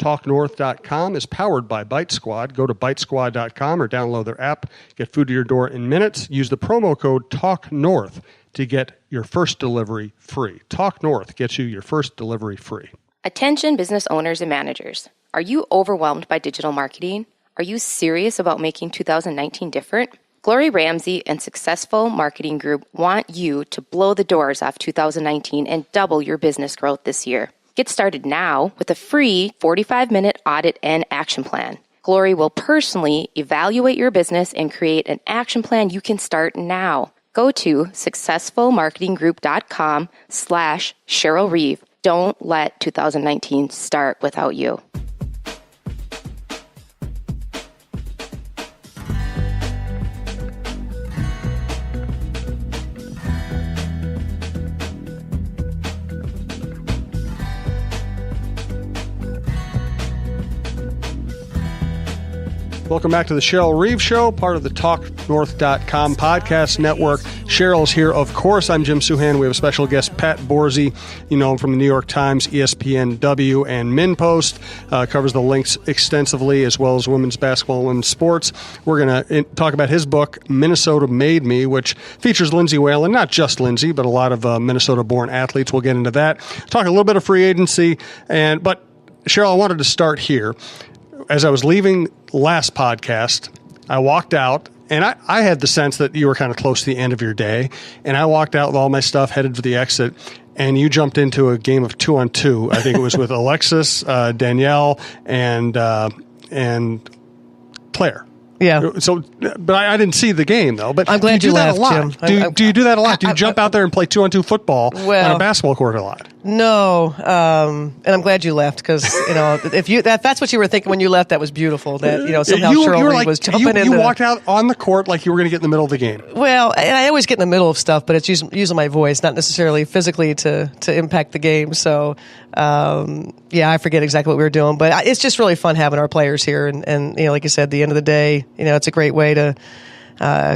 TalkNorth.com is powered by Bite Squad. Go to bitesquad.com or download their app. Get food to your door in minutes. Use the promo code TalkNorth to get your first delivery free. Talk North gets you your first delivery free. Attention business owners and managers. Are you overwhelmed by digital marketing? Are you serious about making 2019 different? Glory Ramsey and Successful Marketing Group want you to blow the doors off 2019 and double your business growth this year. Get started now with a free 45-minute audit and action plan. Glory will personally evaluate your business and create an action plan you can start now. Go to successfulmarketinggroup.com/Cheryl Reeve. Don't let 2019 start without you. Welcome back to the Cheryl Reeve Show, part of the TalkNorth.com podcast network. Cheryl's here, of course. I'm Jim Suhan. We have a special guest, Pat Borzi. You know him from the New York Times, ESPNW, and MinnPost. Covers the links extensively, as well as women's basketball and women's sports. We're going to talk about his book, Minnesota Made Me, which features Lindsay Whalen, not just Lindsay, but a lot of Minnesota-born athletes. We'll get into that. Talk a little bit of free agency. But Cheryl, I wanted to start here. As I was leaving last podcast, I walked out, and I had the sense that you were kind of close to the end of your day, and I walked out with all my stuff, headed for the exit, and you jumped into a game of 2-on-2. I think it was with Alexis, Danielle, and Claire. Yeah. So, but I didn't see the game though. But I'm glad you left, Jim. Do you do that a lot? Do you jump out there and play 2-on-2 football on a basketball court a lot? No, and I'm glad you left because if that's what you were thinking when you left, that was beautiful. That somehow Cheryl Reeve was jumping in. You walked out on the court like you were going to get in the middle of the game. Well, and I always get in the middle of stuff, but it's using my voice, not necessarily physically to impact the game. So I forget exactly what we were doing, but it's just really fun having our players here, and like you said, at the end of the day, it's a great way to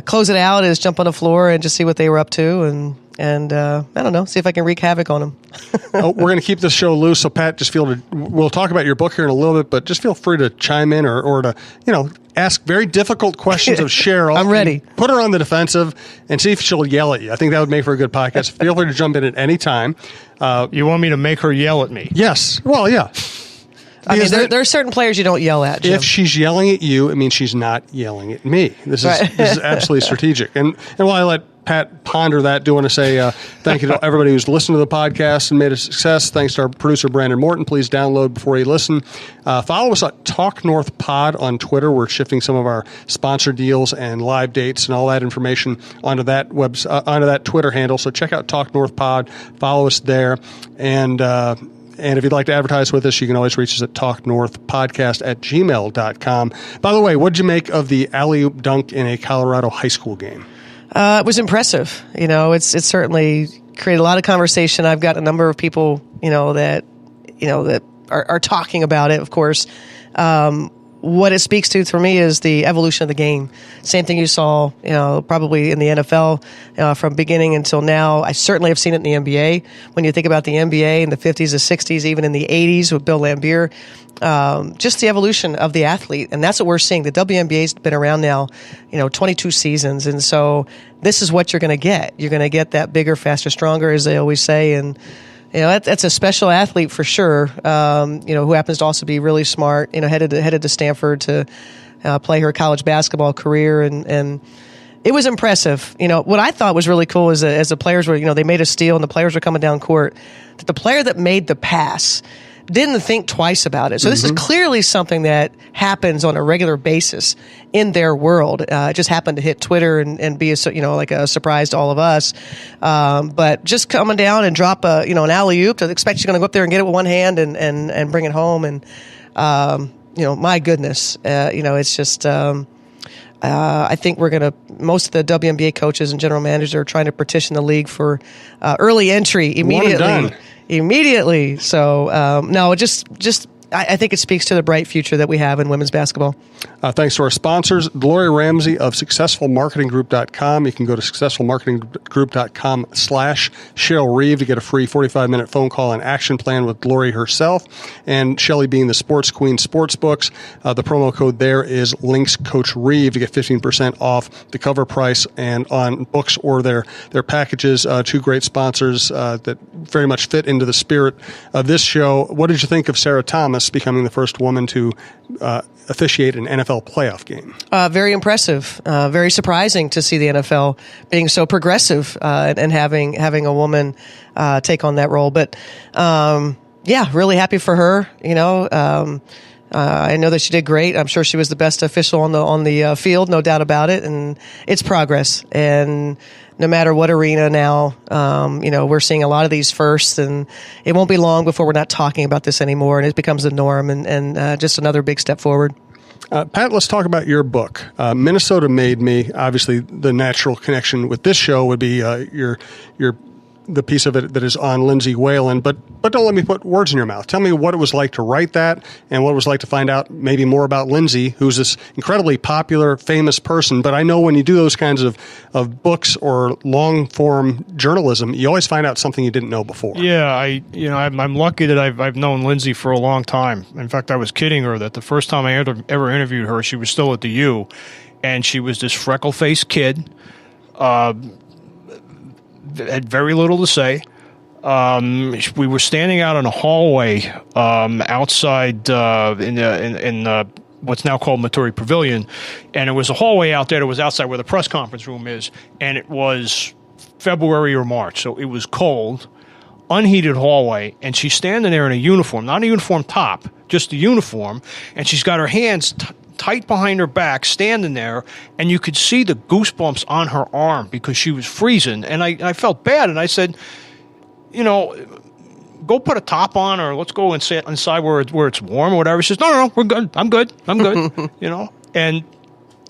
close it out is jump on the floor and just see what they were up to, and I don't know, see if I can wreak havoc on them. We're going to keep this show loose, so Pat, we'll talk about your book here in a little bit, but just feel free to chime in or to, ask very difficult questions of Cheryl. I'm ready. Put her on the defensive and see if she'll yell at you. I think that would make for a good podcast. Feel free to jump in at any time. You want me to make her yell at me? Yes. Well, yeah. I mean, there are certain players you don't yell at, Jim. If she's yelling at you, it means she's not yelling at me. This is absolutely strategic. And while I let Pat ponder that, do want to say thank you to everybody who's listened to the podcast and made it a success. Thanks to our producer, Brandon Morton. Please download before you listen. Follow us at Talk North Pod on Twitter. We're shifting some of our sponsor deals and live dates and all that information onto that onto that Twitter handle. So check out Talk North Pod. Follow us there. And if you'd like to advertise with us, you can always reach us at talknorthpodcast@gmail.com. By the way, what did you make of the alley-oop dunk in a Colorado high school game? It was impressive. It's certainly created a lot of conversation. I've got a number of people, that are talking about it, of course. What it speaks to for me is the evolution of the game. Same thing you saw, probably in the NFL from beginning until now. I certainly have seen it in the NBA. When you think about the NBA in the 50s, the 60s, even in the 80s with Bill Laimbeer, just the evolution of the athlete. And that's what we're seeing. The WNBA's been around now, 22 seasons. And so this is what you're going to get. You're going to get that bigger, faster, stronger, as they always say. And that's a special athlete for sure, who happens to also be really smart, headed to Stanford to play her college basketball career. And it was impressive. What I thought was really cool is that as the players were, they made a steal and the players were coming down court, that the player that made the pass didn't think twice about it. So this is clearly something that happens on a regular basis in their world. It just happened to hit Twitter and be like a surprise to all of us. But just coming down and drop an alley-oop to expect you're going to go up there and get it with one hand and bring it home. And my goodness, it's just. I think most of the WNBA coaches and general managers are trying to petition the league for early entry immediately. So, no, just I think it speaks to the bright future that we have in women's basketball. Thanks to our sponsors, Gloria Ramsey of SuccessfulMarketingGroup.com. You can go to SuccessfulMarketingGroup.com/Cheryl Reeve to get a free 45-minute phone call and action plan with Glory herself. And Shelley Bean, the Sports Queen Sportsbooks. The promo code there is LinksCoachReeve to get 15% off the cover price and on books or their packages. Two great sponsors that very much fit into the spirit of this show. What did you think of Sarah Thomas becoming the first woman to officiate an NFL playoff game? Very impressive. Very surprising to see the NFL being so progressive and having a woman take on that role. But really happy for her. I know that she did great. I'm sure she was the best official on the field, no doubt about it. And it's progress. And no matter what arena now, we're seeing a lot of these firsts, and it won't be long before we're not talking about this anymore, and it becomes the norm, and just another big step forward. Pat, let's talk about your book. Minnesota Made Me. Obviously, the natural connection with this show would be the piece of it that is on Lindsay Whalen, but don't let me put words in your mouth. Tell me what it was like to write that and what it was like to find out maybe more about Lindsay, who's this incredibly popular, famous person. But I know when you do those kinds of books or long-form journalism, you always find out something you didn't know before. Yeah, I'm lucky that I've known Lindsay for a long time. In fact, I was kidding her that the first time I ever interviewed her, she was still at the U, and she was this freckle-faced kid, had very little to say. We were standing out in a hallway outside in what's now called Maturi Pavilion, and it was a hallway out there that was outside where the press conference room is, and it was February or March, so it was cold, unheated hallway, and she's standing there in a uniform, not a uniform top, just a uniform, and she's got her hands tight behind her back, standing there, and you could see the goosebumps on her arm because she was freezing. And I felt bad, and I said, go put a top on, or let's go and sit inside where it's warm or whatever. She says, no, we're good. I'm good. And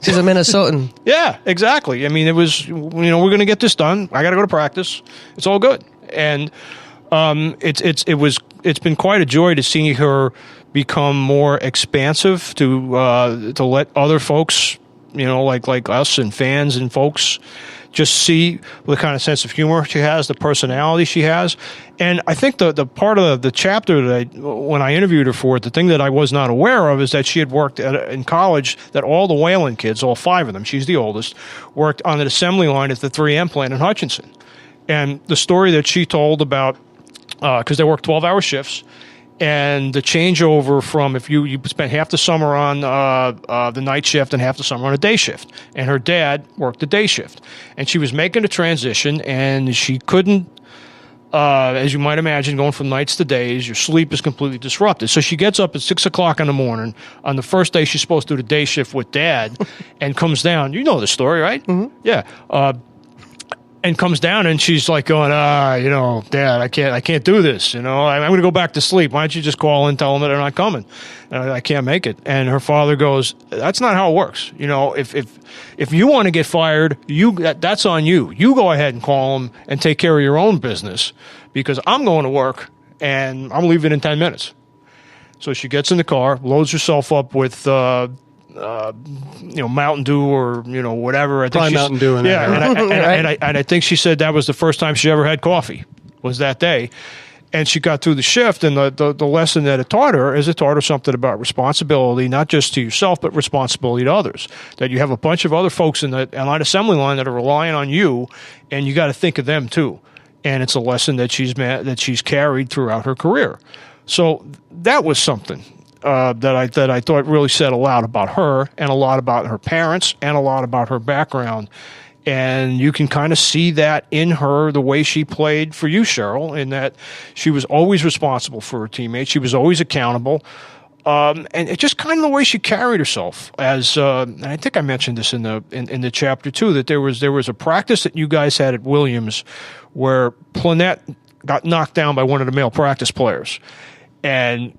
she's a Minnesotan. Yeah, exactly. I mean, it was, we're going to get this done. I got to go to practice. It's all good. And it's been quite a joy to see her become more expansive, to let other folks, like us and fans and folks, just see the kind of sense of humor she has, the personality she has. And I think the part of the chapter that when I interviewed her for it, the thing that I was not aware of is that she had worked in college, that all the Whalen kids, all 5 of them, she's the oldest, worked on an assembly line at the 3M plant in Hutchinson. And the story that she told about, because they work 12-hour shifts, and the changeover from if you spent half the summer on the night shift and half the summer on a day shift. And her dad worked the day shift. And she was making a transition, and she couldn't, as you might imagine, going from nights to days, your sleep is completely disrupted. So she gets up at 6 o'clock in the morning on the first day she's supposed to do the day shift with Dad and comes down. You know the story, right? Mm-hmm. Yeah. And comes down, and she's like going, Dad, I can't do this. I'm going to go back to sleep. Why don't you just call and tell them that they're not coming? I can't make it. And her father goes, that's not how it works. If you want to get fired, that's on you. You go ahead and call them and take care of your own business, because I'm going to work and I'm leaving in 10 minutes. So she gets in the car, loads herself up with Mountain Dew or whatever. I think probably Mountain Dew. And I think she said that was the first time she ever had coffee, was that day. And she got through the shift, and the lesson that it taught her is it taught her something about responsibility, not just to yourself, but responsibility to others. That you have a bunch of other folks in that assembly line that are relying on you, and you got to think of them too. And it's a lesson that she's carried throughout her career. So that was something that I thought really said a lot about her, and a lot about her parents, and a lot about her background. And you can kind of see that in her, the way she played for you, Cheryl, in that she was always responsible for her teammates. She was always accountable. And it's just kind of the way she carried herself. And I think I mentioned this in the chapter too, that there was a practice that you guys had at Williams where Planette got knocked down by one of the male practice players, and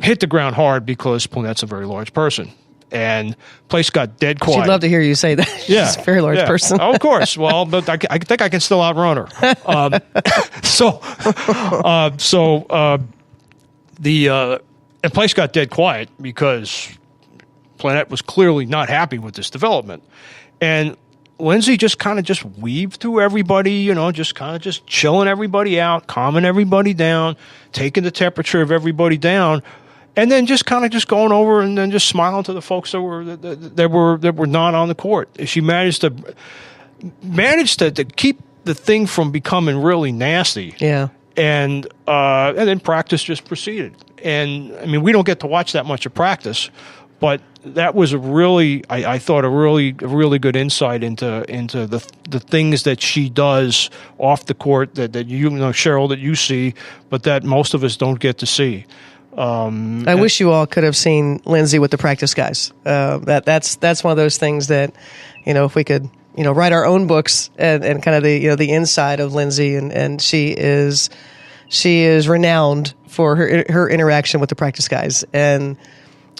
hit the ground hard because Planette's a very large person. And place got dead quiet. She'd love to hear you say that. Yeah. She's a very large person. Oh, of course. Well, but I think I can still outrun her. And place got dead quiet because Planette was clearly not happy with this development. And Lindsay just kind of just weaved through everybody, you know, just kind of just chilling everybody out, calming everybody down, taking the temperature of everybody down, and then just kind of just going over and then just smiling to the folks that were not on the court. She managed to keep the thing from becoming really nasty. Yeah. And then practice just proceeded. And I mean, we don't get to watch that much of practice, but that was I thought a really good insight into the things that she does off the court that you know, Cheryl, that you see, but that most of us don't get to see. I wish you all could have seen Lindsay with the practice guys. That's one of those things that, you know, if we could, you know, write our own books and kind of the, you know, the inside of Lindsay, and she is renowned for her interaction with the practice guys. And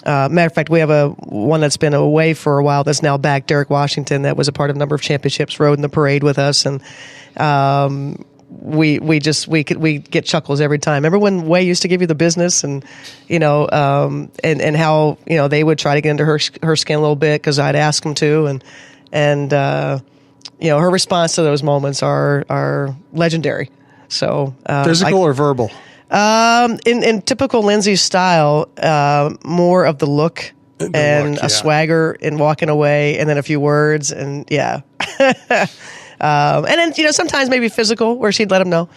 matter of fact, we have one that's been away for a while that's now back, Derek Washington, that was a part of a number of championships, rode in the parade with us, and we get chuckles every time. Remember when Way used to give you the business, and you know, and how, you know, they would try to get into her skin a little bit because I'd ask them to, and you know, her response to those moments are legendary. So physical or verbal? In typical Lindsay style, more of the look and a swagger in walking away, and then a few words, and yeah. And then, you know, sometimes maybe physical, where she'd let him know.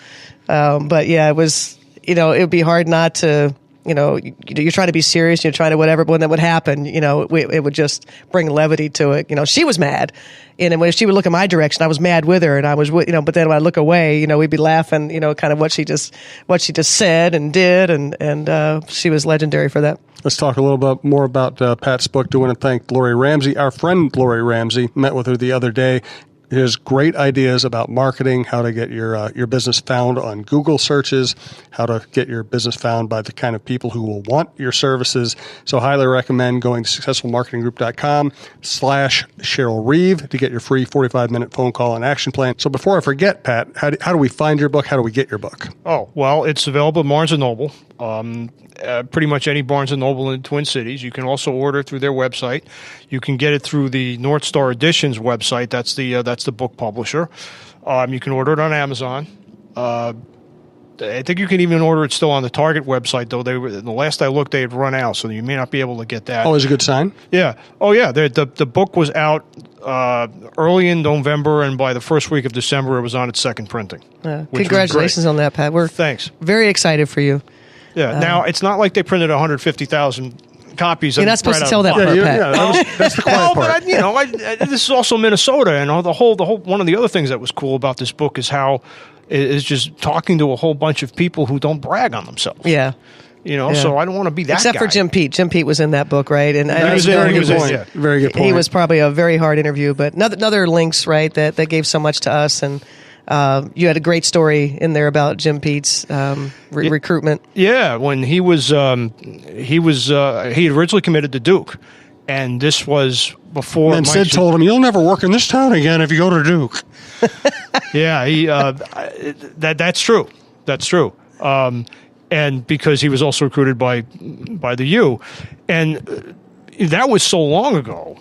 But yeah, it was, you know, it would be hard not to, you know, you're trying to be serious, you're trying to whatever, but when that would happen, you know, it would just bring levity to it. You know, she was mad, and when she would look in my direction, I was mad with her, and I was, you know, but then when I look away, you know, we'd be laughing, you know, kind of what she just said and did, and she was legendary for that. Let's talk a little bit more about Pat's book. Do want to thank Glory Ramsey. Our friend Glory Ramsey, met with her the other day. He has great ideas about marketing, how to get your business found on Google searches, how to get your business found by the kind of people who will want your services. So highly recommend going to successfulmarketinggroup.com/Cheryl Reeve to get your free 45-minute phone call and action plan. So before I forget, Pat, how do we find your book? How do we get your book? Oh, well, it's available at Barnes & Noble. Pretty much any Barnes & Noble in the Twin Cities. You can also order it through their website. You can get it through the North Star Editions website. That's the book publisher. You can order it on Amazon. I think you can even order it still on the Target website, though. The last I looked, they had run out, so you may not be able to get that. Always a good sign. Yeah. Oh, yeah. The book was out early in November, and by the first week of December, it was on its second printing. Congratulations on that, Pat. We're Thanks. Very excited for you. Yeah. Now, it's not like they printed 150,000 copies. You're not supposed to tell that part, Pat. That's the quiet part. But you know, this is also Minnesota, and the whole. One of the other things that was cool about this book is how is just talking to a whole bunch of people who don't brag on themselves. Yeah. You know, so I don't want to be that Except guy. for Jim Pete. Jim Pete was in that book, right? And Very good point. He was probably a very hard interview, but another links, right, that gave so much to us. And you had a great story in there about Jim Pete's recruitment. Yeah, when he had originally committed to Duke, and this was before. And Sid told him, "You'll never work in this town again if you go to Duke." Yeah, that's true. That's true. And because he was also recruited by the U, and that was so long ago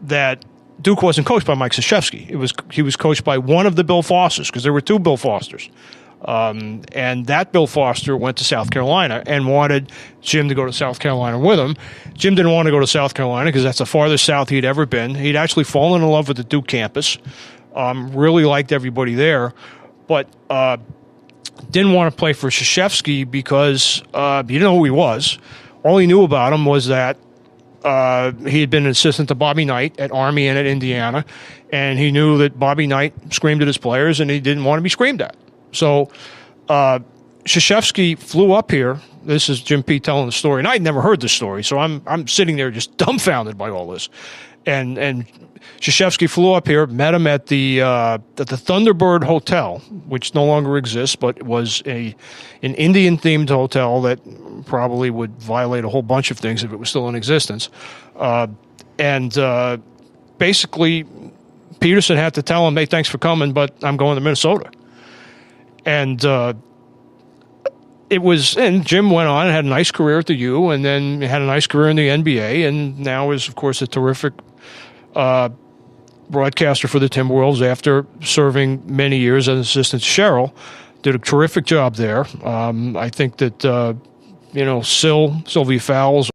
that Duke wasn't coached by Mike Krzyzewski. He was coached by one of the Bill Fosters, because there were two Bill Fosters. And that Bill Foster went to South Carolina and wanted Jim to go to South Carolina with him. Jim didn't want to go to South Carolina because that's the farthest south he'd ever been. He'd actually fallen in love with the Duke campus, really liked everybody there, but didn't want to play for Krzyzewski because he didn't know who he was. All he knew about him was that he had been an assistant to Bobby Knight at Army and at Indiana, and he knew that Bobby Knight screamed at his players, and he didn't want to be screamed at. So Krzyzewski flew up here. This is Jim Pete telling the story, and I'd never heard this story, so I'm sitting there just dumbfounded by all this. And Krzyzewski flew up here, met him at the Thunderbird Hotel, which no longer exists, but was an Indian-themed hotel that probably would violate a whole bunch of things if it was still in existence. And basically, Peterson had to tell him, "Hey, thanks for coming, but I'm going to Minnesota." And it was, and Jim went on and had a nice career at the U, and then had a nice career in the NBA, and now is, of course, a terrific broadcaster for the Timberwolves after serving many years as an assistant to Cheryl. Did a terrific job there. I think that, Sylvie Fowles